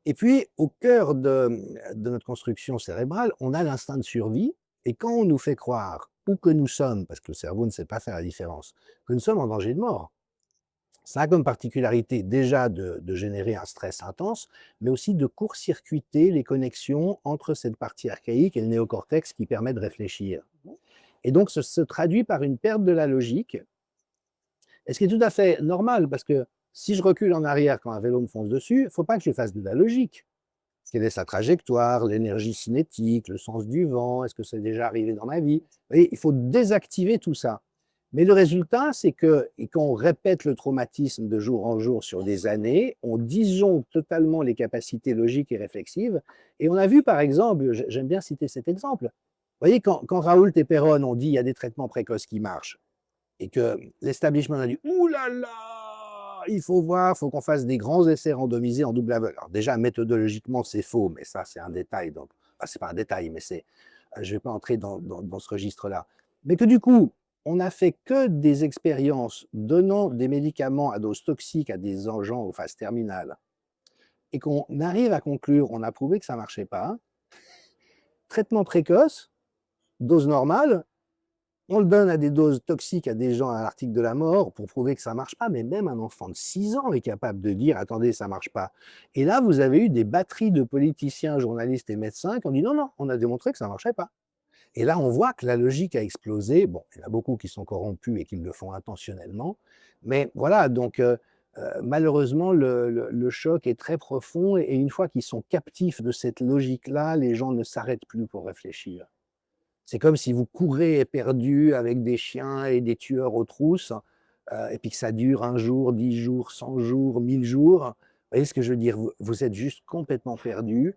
Et puis, au cœur de notre construction cérébrale, on a l'instinct de survie et quand on nous fait croire, ou que nous sommes, parce que le cerveau ne sait pas faire la différence, que nous sommes en danger de mort, ça a comme particularité déjà de générer un stress intense, mais aussi de court-circuiter les connexions entre cette partie archaïque et le néocortex qui permet de réfléchir. Et donc, ce se traduit par une perte de la logique, et ce qui est tout à fait normal, parce que si je recule en arrière quand un vélo me fonce dessus, il ne faut pas que je fasse de la logique. Quelle est sa trajectoire, l'énergie cinétique, le sens du vent, est-ce que c'est déjà arrivé dans ma vie? Vous voyez, il faut désactiver tout ça. Mais le résultat, c'est que, et quand on répète le traumatisme de jour en jour sur des années, on disjoncte totalement les capacités logiques et réflexives. Et on a vu, par exemple, j'aime bien citer cet exemple, vous voyez, quand Raoult et Perron ont dit il y a des traitements précoces qui marchent, et que l'establishment a dit ouh là là, il faut voir, il faut qu'on fasse des grands essais randomisés en double aveugle. Alors déjà, méthodologiquement, c'est faux, mais ça, c'est un détail. Donc, enfin, c'est pas un détail, mais c'est, je ne vais pas entrer dans ce registre-là. Mais que du coup, on n'a fait que des expériences donnant des médicaments à dose toxique à des gens aux phases terminales et qu'on arrive à conclure, on a prouvé que ça ne marchait pas. Traitement précoce, dose normale, on le donne à des doses toxiques à des gens à l'article de la mort pour prouver que ça ne marche pas, mais même un enfant de 6 ans est capable de dire attendez, ça ne marche pas. Et là, vous avez eu des batteries de politiciens, journalistes et médecins qui ont dit non, non, on a démontré que ça ne marchait pas. Et là, on voit que la logique a explosé. Bon, il y en a beaucoup qui sont corrompus et qui le font intentionnellement. Mais voilà, donc malheureusement, le choc est très profond. Et une fois qu'ils sont captifs de cette logique-là, les gens ne s'arrêtent plus pour réfléchir. C'est comme si vous courez éperdu avec des chiens et des tueurs aux trousses, et puis que ça dure 1 jour, 10 jours, 100 jours, 1000 jours. Vous voyez ce que je veux dire? Vous êtes juste complètement perdu